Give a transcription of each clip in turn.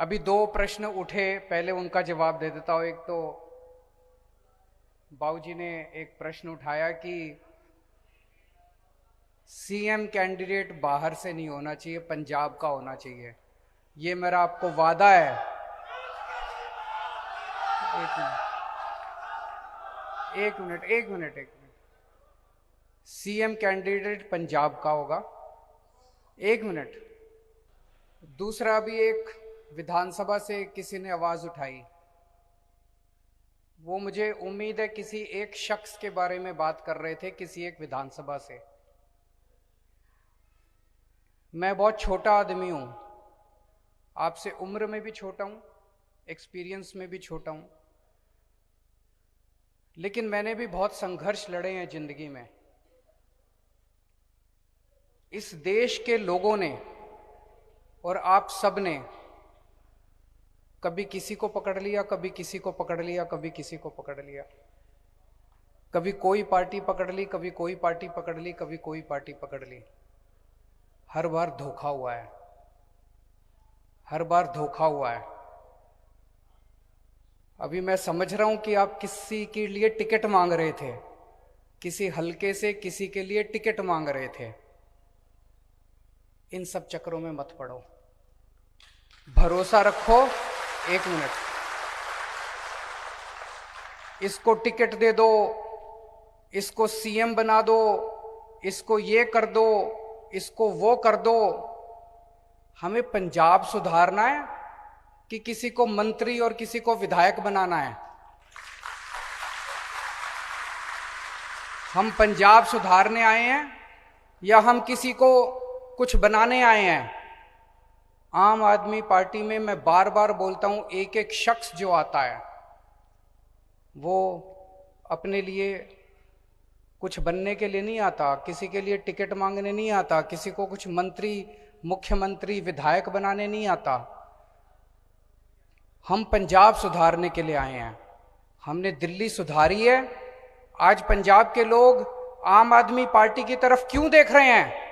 अभी दो प्रश्न उठे, पहले उनका जवाब दे देता हूं। एक तो बाबूजी ने एक प्रश्न उठाया कि सीएम कैंडिडेट बाहर से नहीं होना चाहिए, पंजाब का होना चाहिए। ये मेरा आपको वादा है। एक मिनट। सीएम कैंडिडेट पंजाब का होगा। एक मिनट। दूसरा, भी एक विधानसभा से किसी ने आवाज उठाई, वो मुझे उम्मीद है किसी एक शख्स के बारे में बात कर रहे थे, किसी एक विधानसभा से। मैं बहुत छोटा आदमी हूं, आपसे उम्र में भी छोटा हूं, एक्सपीरियंस में भी छोटा हूं, लेकिन मैंने भी बहुत संघर्ष लड़े हैं जिंदगी में। इस देश के लोगों ने और आप सब ने कभी किसी को पकड़ लिया, कभी किसी को पकड़ लिया, कभी किसी को पकड़ लिया, कभी कोई पार्टी पकड़ ली, कभी कोई पार्टी पकड़ ली, कभी कोई पार्टी पकड़ ली। हर बार धोखा हुआ है, हर बार धोखा हुआ है। अभी मैं समझ रहा हूं कि आप किसी के लिए टिकट मांग रहे थे, किसी हलके से किसी के लिए टिकट मांग रहे थे। इन सब चक्रों में मत पड़ो, भरोसा रखो। एक मिनट, इसको टिकट दे दो, इसको सीएम बना दो, इसको ये कर दो, इसको वो कर दो। हमें पंजाब सुधारना है कि किसी को मंत्री और किसी को विधायक बनाना है? हम पंजाब सुधारने आए हैं या हम किसी को कुछ बनाने आए हैं? आम आदमी पार्टी में मैं बार बार बोलता हूं, एक एक शख्स जो आता है वो अपने लिए कुछ बनने के लिए नहीं आता, किसी के लिए टिकट मांगने नहीं आता, किसी को कुछ मंत्री, मुख्यमंत्री, विधायक बनाने नहीं आता। हम पंजाब सुधारने के लिए आए हैं। हमने दिल्ली सुधारी है। आज पंजाब के लोग आम आदमी पार्टी की तरफ क्यों देख रहे हैं?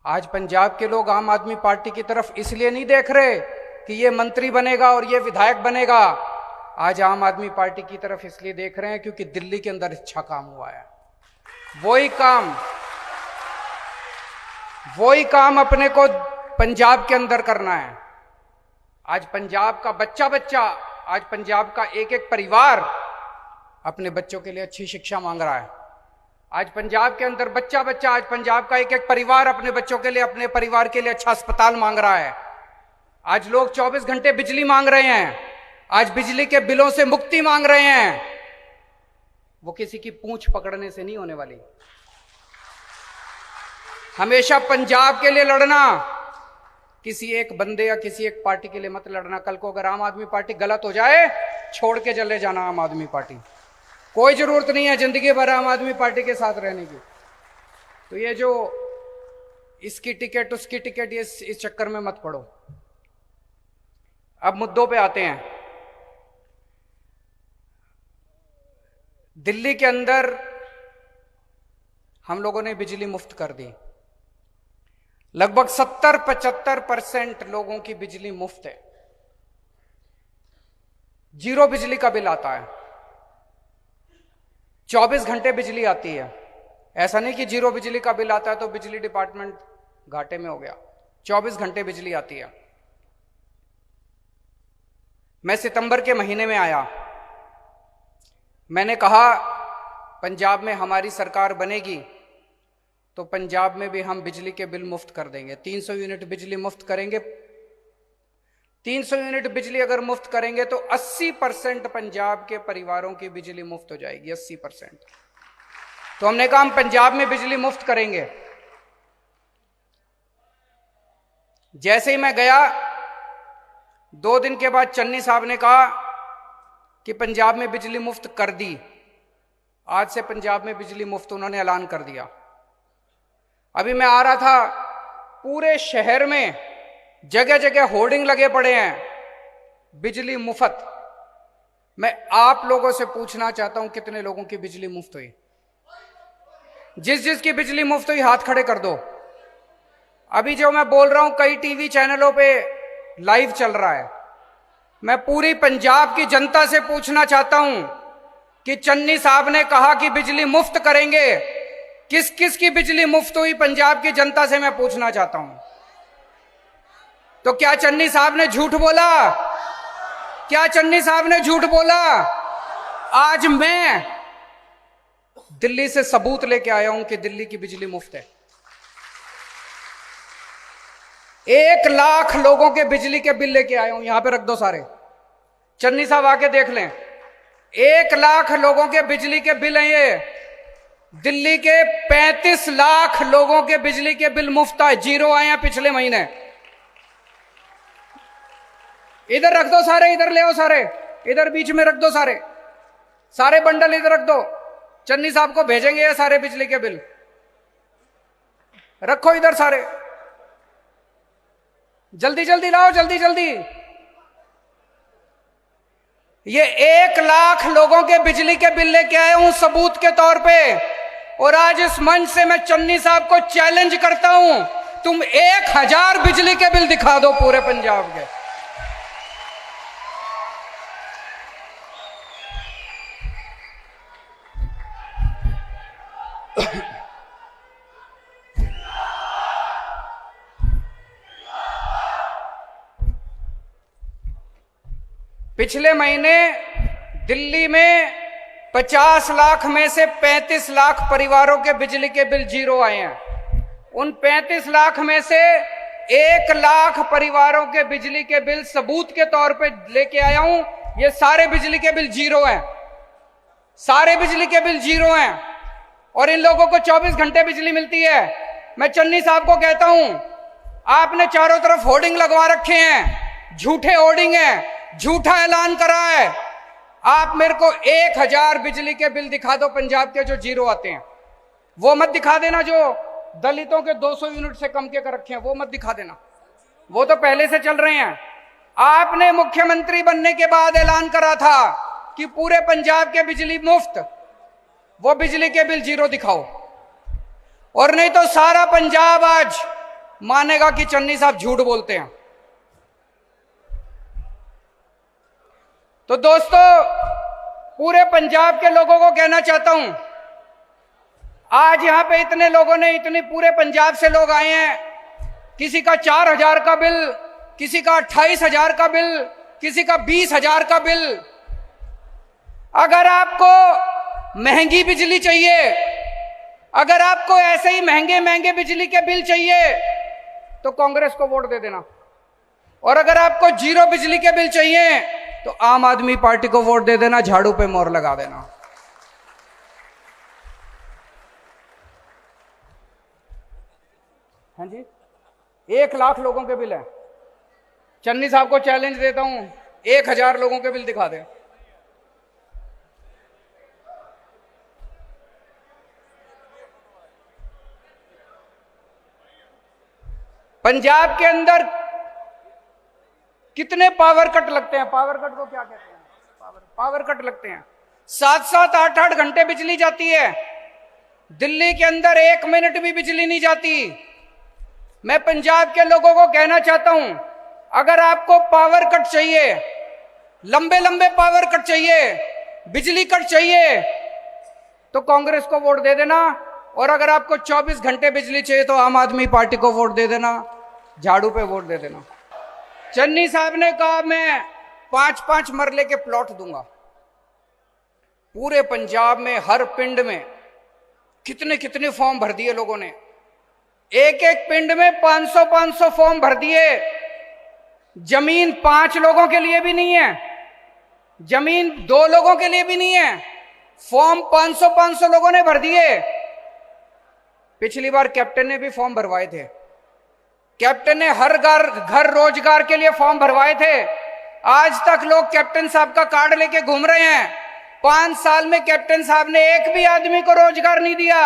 आज पंजाब के लोग आम आदमी पार्टी की तरफ इसलिए नहीं देख रहे कि ये मंत्री बनेगा और ये विधायक बनेगा। आज आम आदमी पार्टी की तरफ इसलिए देख रहे हैं क्योंकि दिल्ली के अंदर अच्छा काम हुआ है। वही काम अपने को पंजाब के अंदर करना है। आज पंजाब का बच्चा, आज पंजाब का एक एक परिवार अपने बच्चों के लिए अच्छी शिक्षा मांग रहा है। आज पंजाब के अंदर बच्चा, आज पंजाब का एक एक परिवार अपने बच्चों के लिए, अपने परिवार के लिए अच्छा अस्पताल मांग रहा है। आज लोग 24 घंटे बिजली मांग रहे हैं, आज बिजली के बिलों से मुक्ति मांग रहे हैं। वो किसी की पूंछ पकड़ने से नहीं होने वाली। हमेशा पंजाब के लिए लड़ना, किसी एक बंदे या किसी एक पार्टी के लिए मत लड़ना। कल को अगर आम आदमी पार्टी गलत हो जाए, छोड़ के चले जाना आम आदमी पार्टी। कोई जरूरत नहीं है जिंदगी भर आम आदमी पार्टी के साथ रहने की। तो ये जो इसकी टिकट उसकी टिकट, ये इस चक्कर में मत पड़ो। अब मुद्दों पे आते हैं। दिल्ली के अंदर हम लोगों ने बिजली मुफ्त कर दी। लगभग 70-75% लोगों की बिजली मुफ्त है। 0 बिजली का बिल आता है। 24 घंटे बिजली आती है। ऐसा नहीं कि 0 बिजली का बिल आता है तो बिजली डिपार्टमेंट घाटे में हो गया। 24 घंटे बिजली आती है। मैं सितंबर के महीने में आया, मैंने कहा पंजाब में हमारी सरकार बनेगी तो पंजाब में भी हम बिजली के बिल मुफ्त कर देंगे। 300 यूनिट बिजली मुफ्त करेंगे। 300 यूनिट बिजली अगर मुफ्त करेंगे तो 80% पंजाब के परिवारों की बिजली मुफ्त हो जाएगी। 80%। तो हमने कहा हम पंजाब में बिजली मुफ्त करेंगे। जैसे ही मैं गया, 2 दिन के बाद चन्नी साहब ने कहा कि पंजाब में बिजली मुफ्त कर दी। आज से पंजाब में बिजली मुफ्त उन्होंने ऐलान कर दिया। अभी मैं आ रहा था, पूरे शहर में जगह जगह होर्डिंग लगे पड़े हैं, बिजली मुफ्त। मैं आप लोगों से पूछना चाहता हूं, कितने लोगों की बिजली मुफ्त हुई? जिस की बिजली मुफ्त हुई हाथ खड़े कर दो। अभी जो मैं बोल रहा हूं, कई टीवी चैनलों पे लाइव चल रहा है। मैं पूरी पंजाब की जनता से पूछना चाहता हूं कि चन्नी साहब ने कहा कि बिजली मुफ्त करेंगे, किस किस की बिजली मुफ्त हुई पंजाब की जनता से मैं पूछना चाहता हूं। तो क्या चन्नी साहब ने झूठ बोला? क्या चन्नी साहब ने झूठ बोला? आज मैं दिल्ली से सबूत लेके आया हूं कि दिल्ली की बिजली मुफ्त है। 1 लाख लोगों के बिजली के बिल लेके आया हूं, यहां पे रख दो सारे, चन्नी साहब आके देख लें। 1 लाख लोगों के बिजली के बिल हैं ये। दिल्ली के 35 लाख लोगों के बिजली के बिल मुफ्त आए, 0 आए हैं पिछले महीने। इधर रख दो सारे, इधर ले आओ सारे, इधर बीच में रख दो सारे, सारे बंडल इधर रख दो। चन्नी साहब को भेजेंगे ये सारे बिजली के बिल, रखो इधर सारे, जल्दी जल्दी लाओ, जल्दी जल्दी। ये 1 लाख लोगों के बिजली के बिल लेके आया हूं सबूत के तौर पे। और आज इस मंच से मैं चन्नी साहब को चैलेंज करता हूं, तुम 1000 बिजली के बिल दिखा दो पूरे पंजाब के। पिछले महीने दिल्ली में 50 लाख में से 35 लाख परिवारों के बिजली के बिल 0 आए हैं। उन 35 लाख में से 1 लाख परिवारों के बिजली के बिल सबूत के तौर पे लेके आया हूं। ये सारे बिजली के बिल 0 हैं, सारे बिजली के बिल 0 हैं। और इन लोगों को 24 घंटे बिजली मिलती है। मैं चन्नी साहब को कहता हूं, आपने चारों तरफ होर्डिंग लगवा रखे हैं, झूठे होर्डिंग हैं, झूठा ऐलान करा है। आप मेरे को 1000 बिजली के बिल दिखा दो पंजाब के जो 0 आते हैं। वो मत दिखा देना जो दलितों के 200 यूनिट से कम के कर रखे हैं, वो मत दिखा देना, वो तो पहले से चल रहे हैं। आपने मुख्यमंत्री बनने के बाद ऐलान करा था कि पूरे पंजाब के बिजली मुफ्त, वो बिजली के बिल 0 दिखाओ, और नहीं तो सारा पंजाब आज मानेगा कि चन्नी साहब झूठ बोलते हैं। तो दोस्तों, पूरे पंजाब के लोगों को कहना चाहता हूं, आज यहां पे इतने लोगों ने, इतने पूरे पंजाब से लोग आए हैं, किसी का 4000 का बिल, किसी का 28,000 का बिल, किसी का 20,000 का बिल। अगर आपको महंगी बिजली चाहिए, अगर आपको ऐसे ही महंगे महंगे बिजली के बिल चाहिए तो कांग्रेस को वोट दे देना, और अगर आपको 0 बिजली के बिल चाहिए तो आम आदमी पार्टी को वोट दे देना, झाड़ू पे मोहर लगा देना। हाँ जी, 1 लाख लोगों के बिल है। चन्नी साहब को चैलेंज देता हूं, 1000 लोगों के बिल दिखा दे। पंजाब के अंदर कितने पावर कट लगते हैं? पावर कट को क्या कहते हैं? पावर कट लगते हैं। 7-7, 8-8 घंटे बिजली जाती है। दिल्ली के अंदर 1 मिनट भी बिजली नहीं जाती। मैं पंजाब के लोगों को कहना चाहता हूं, अगर आपको पावर कट चाहिए, लंबे लंबे पावर कट चाहिए, बिजली कट चाहिए, तो कांग्रेस को वोट दे देना। और अगर आपको 24 घंटे बिजली चाहिए तो आम आदमी पार्टी को वोट दे देना, झाड़ू पे वोट दे देना। चन्नी साहब ने कहा मैं 5-5 मरले के प्लॉट दूंगा। पूरे पंजाब में हर पिंड में कितने कितने फॉर्म भर दिए लोगों ने। एक एक पिंड में 500-500 फॉर्म भर दिए। जमीन 5 लोगों के लिए भी नहीं है, जमीन 2 लोगों के लिए भी नहीं है, फॉर्म 500-500 लोगों ने भर दिए। पिछली बार कैप्टन ने भी फॉर्म भरवाए थे। कैप्टन ने हर घर रोजगार के लिए फॉर्म भरवाए थे। आज तक लोग कैप्टन साहब का कार्ड लेके घूम रहे हैं। 5 साल में कैप्टन साहब ने एक भी आदमी को रोजगार नहीं दिया।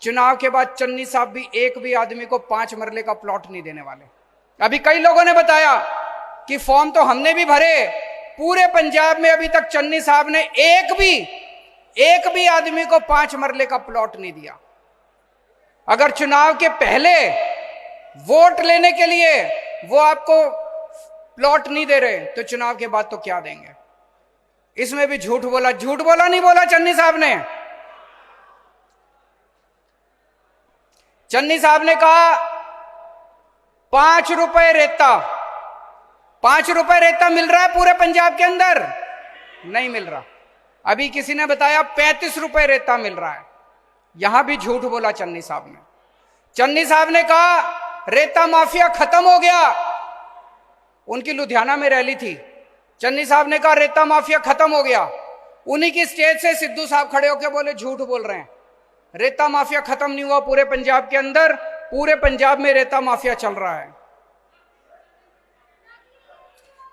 चुनाव के बाद चन्नी साहब भी एक भी आदमी को 5 मरले का प्लॉट नहीं देने वाले। अभी कई लोगों ने बताया कि फॉर्म तो हमने भी भरे, पूरे पंजाब में अभी तक चन्नी साहब ने एक भी आदमी को 5 मरले का प्लॉट नहीं दिया। अगर चुनाव के पहले वोट लेने के लिए वो आपको प्लॉट नहीं दे रहे तो चुनाव के बाद तो क्या देंगे। इसमें भी झूठ बोला, झूठ बोला नहीं बोला चन्नी साहब ने। चन्नी साहब ने कहा 5 रुपए रेता, 5 रुपए रेता मिल रहा है पूरे पंजाब के अंदर? नहीं मिल रहा। अभी किसी ने बताया 35 रुपए रेता मिल रहा है। यहां भी झूठ बोला चन्नी साहब ने। चन्नी साहब ने कहा रेता माफिया खत्म हो गया। उनकी लुधियाना में रैली थी। चन्नी साहब ने कहा रेता माफिया खत्म हो गया। उन्हीं की स्टेज से सिद्धू साहब खड़े होकर बोले झूठ बोल रहे हैं, रेता माफिया खत्म नहीं हुआ पूरे पंजाब के अंदर, पूरे पंजाब में रेता माफिया चल रहा है।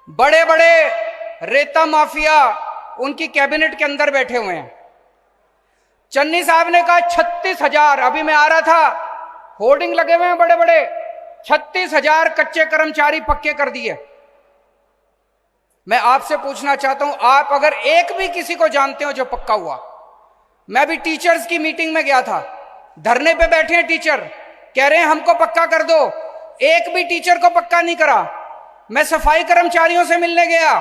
बड़े बड़े रेता माफिया उनकी कैबिनेट के अंदर बैठे हुए हैं। चन्नी साहब ने कहा 36,000, अभी मैं आ रहा था, होर्डिंग लगे हुए हैं बड़े बड़े, 36,000 कच्चे कर्मचारी पक्के कर दिए। मैं आपसे पूछना चाहता हूं, आप अगर एक भी किसी को जानते हो जो पक्का हुआ? मैं भी टीचर्स की मीटिंग में गया था, धरने पे बैठे हैं टीचर, कह रहे हैं हमको पक्का कर दो, एक भी टीचर को पक्का नहीं करा। मैं सफाई कर्मचारियों से मिलने गया,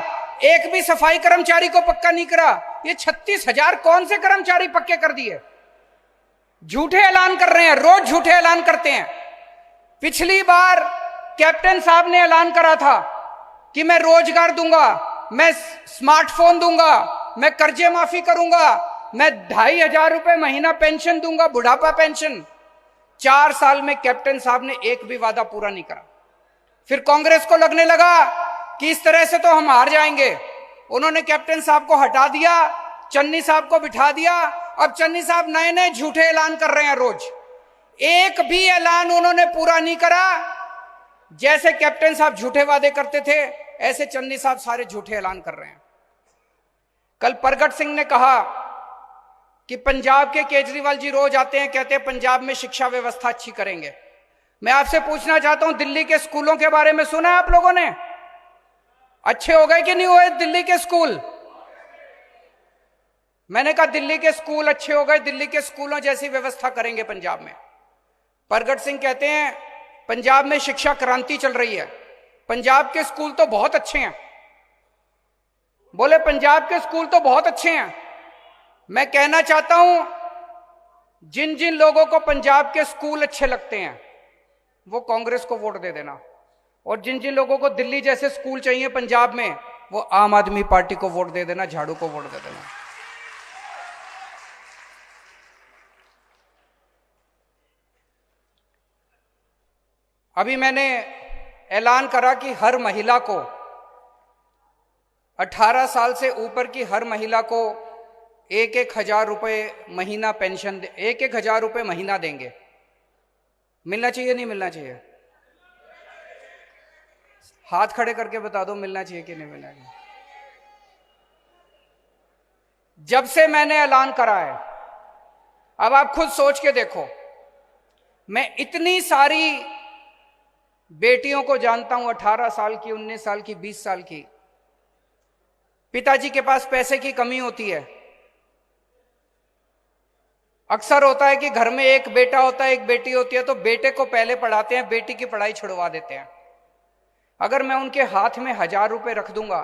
एक भी सफाई कर्मचारी को पक्का नहीं करा। ये 36,000 कौन से कर्मचारी पक्के कर दिए? झूठे ऐलान कर रहे हैं, रोज झूठे ऐलान करते हैं। पिछली बार कैप्टन साहब ने ऐलान करा था कि मैं रोजगार दूंगा, मैं स्मार्टफोन दूंगा, मैं कर्जे माफी करूंगा, मैं 2,500 रुपए महीना पेंशन दूंगा, बुढ़ापा पेंशन। 4 साल में कैप्टन साहब ने एक भी वादा पूरा नहीं करा। फिर कांग्रेस को लगने लगा कि इस तरह से तो हम हार जाएंगे। उन्होंने कैप्टन साहब को हटा दिया, चन्नी साहब को बिठा दिया। अब चन्नी साहब नए नए झूठे ऐलान कर रहे हैं रोज। एक भी ऐलान उन्होंने पूरा नहीं करा। जैसे कैप्टन साहब झूठे वादे करते थे, ऐसे चन्नी साहब सारे झूठे ऐलान कर रहे हैं। कल प्रगट सिंह ने कहा कि पंजाब के केजरीवाल जी रोज आते हैं, कहते हैं पंजाब में शिक्षा व्यवस्था अच्छी करेंगे। मैं आपसे पूछना चाहता हूं, दिल्ली के स्कूलों के बारे में सुना है आप लोगों ने? अच्छे हो गए कि नहीं हुए दिल्ली के स्कूल? मैंने कहा दिल्ली के स्कूल अच्छे हो गए, दिल्ली के स्कूलों जैसी व्यवस्था करेंगे पंजाब में। प्रगट सिंह कहते हैं पंजाब में शिक्षा क्रांति चल रही है, पंजाब के स्कूल तो बहुत अच्छे हैं। बोले पंजाब के स्कूल तो बहुत अच्छे हैं। मैं कहना चाहता हूं, जिन जिन लोगों को पंजाब के स्कूल अच्छे लगते हैं वो कांग्रेस को वोट दे देना, और जिन जिन लोगों को दिल्ली जैसे स्कूल चाहिए पंजाब में, वो आम आदमी पार्टी को वोट दे देना, झाड़ू को वोट दे देना। अभी मैंने ऐलान करा कि हर महिला को, 18 साल से ऊपर की हर महिला को 1,000 रुपए महीना पेंशन, 1,000 रुपए महीना देंगे। मिलना चाहिए नहीं मिलना चाहिए? हाथ खड़े करके बता दो मिलना चाहिए कि नहीं मिलना चाहिए। जब से मैंने ऐलान करा है, अब आप खुद सोच के देखो, मैं इतनी सारी बेटियों को जानता हूं, 18 साल की, 19 साल की, 20 साल की। पिताजी के पास पैसे की कमी होती है। अक्सर होता है कि घर में एक बेटा होता है, एक बेटी होती है, तो बेटे को पहले पढ़ाते हैं, बेटी की पढ़ाई छुड़वा देते हैं। अगर मैं उनके हाथ में 1,000 रुपए रख दूंगा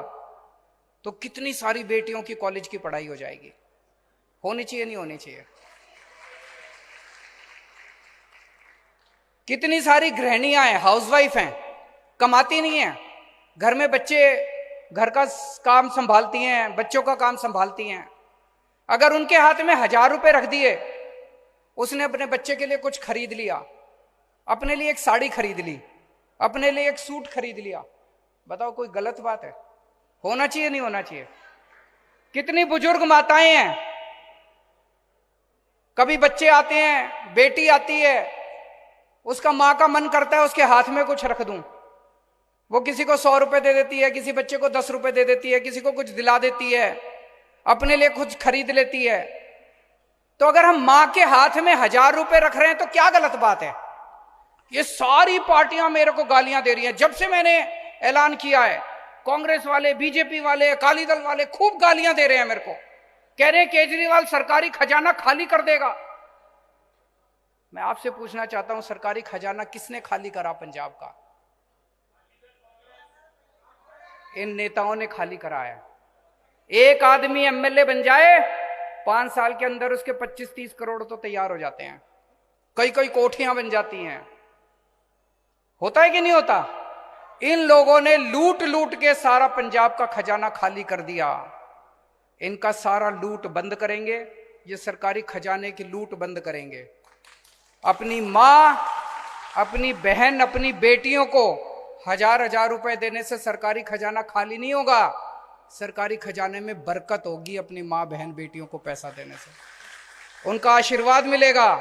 तो कितनी सारी बेटियों की कॉलेज की पढ़ाई हो जाएगी। होनी चाहिए नहीं होनी चाहिए? कितनी सारी गृहिणियां हैं, हाउसवाइफ हैं, कमाती नहीं हैं, घर में बच्चे, घर का काम संभालती हैं, बच्चों का काम संभालती हैं। अगर उनके हाथ में 1,000 रुपए रख दिए, उसने अपने बच्चे के लिए कुछ खरीद लिया, अपने लिए एक साड़ी खरीद ली, अपने लिए एक सूट खरीद लिया, बताओ कोई गलत बात है? होना चाहिए नहीं होना चाहिए? कितनी बुजुर्ग माताएं हैं, कभी बच्चे आते हैं, बेटी आती है, उसका मां का मन करता है उसके हाथ में कुछ रख दूं, वो किसी को 100 रुपए दे देती है, किसी बच्चे को 10 रुपए दे देती है, किसी को कुछ दिला देती है, अपने लिए कुछ खरीद लेती है। तो अगर हम मां के हाथ में 1,000 रुपए रख रहे हैं तो क्या गलत बात है? ये सारी पार्टियां मेरे को गालियां दे रही हैं। जब से मैंने ऐलान किया है, कांग्रेस वाले, बीजेपी वाले, अकाली दल वाले खूब गालियां दे रहे हैं मेरे को, कह रहे हैं केजरीवाल सरकारी खजाना खाली कर देगा। मैं आपसे पूछना चाहता हूं, सरकारी खजाना किसने खाली करा पंजाब का? इन नेताओं ने खाली कराया। एक आदमी एमएलए बन जाए, 5 साल के अंदर उसके 25-30 करोड़ तो तैयार हो जाते हैं, कई कई कोठियां बन जाती हैं। होता है कि नहीं होता? इन लोगों ने लूट लूट के सारा पंजाब का खजाना खाली कर दिया। इनका सारा लूट बंद करेंगे, ये सरकारी खजाने की लूट बंद करेंगे। अपनी मां, अपनी बहन, अपनी बेटियों को 1000-1000 रुपए देने से सरकारी खजाना खाली नहीं होगा। सरकारी खजाने में बरकत होगी, अपनी मां, बहन, बेटियों को पैसा देने से उनका आशीर्वाद मिलेगा।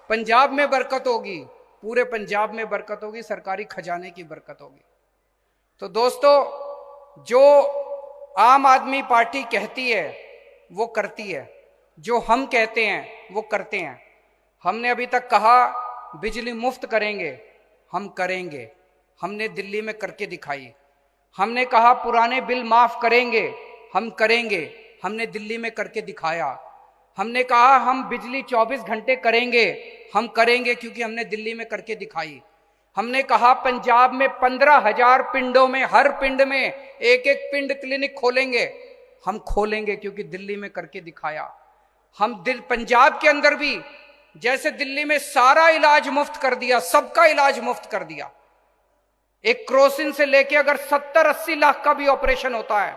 पंजाब में बरकत होगी, पूरे पंजाब में बरकत होगी, सरकारी खजाने की बरकत होगी। तो दोस्तों, जो आम आदमी पार्टी कहती है वो करती है, जो हम कहते हैं वो करते हैं। हमने अभी तक कहा बिजली मुफ्त करेंगे, हम करेंगे, हमने दिल्ली में करके दिखाई। हमने कहा पुराने बिल माफ करेंगे, हम करेंगे, हमने दिल्ली में करके दिखाया। हमने कहा हम बिजली 24 घंटे करेंगे, हम करेंगे, क्योंकि हमने दिल्ली में करके दिखाई। हमने कहा पंजाब में 15,000 पिंडों में, हर पिंड में एक एक पिंड क्लिनिक खोलेंगे, हम खोलेंगे, क्योंकि दिल्ली में करके दिखाया। हम पंजाब के अंदर भी जैसे दिल्ली में सारा इलाज मुफ्त कर दिया, सबका इलाज मुफ्त कर दिया। एक क्रोसिन से लेके अगर 70-80 लाख का भी ऑपरेशन होता है,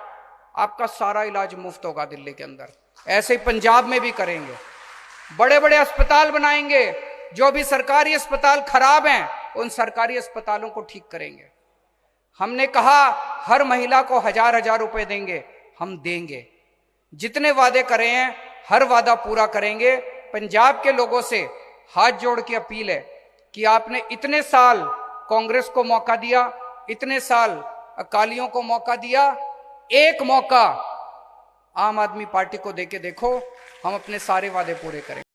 आपका सारा इलाज मुफ्त होगा दिल्ली के अंदर। ऐसे ही पंजाब में भी करेंगे। बड़े बड़े अस्पताल बनाएंगे, जो भी सरकारी अस्पताल खराब हैं उन सरकारी अस्पतालों को ठीक करेंगे। हमने कहा हर महिला को 1000-1000 रुपए देंगे, हम देंगे। जितने वादे करे हैं हर वादा पूरा करेंगे। पंजाब के लोगों से हाथ जोड़ के अपील है कि आपने इतने साल कांग्रेस को मौका दिया, इतने साल अकालियों को मौका दिया, एक मौका आम आदमी पार्टी को देके देखो, हम अपने सारे वादे पूरे करेंगे।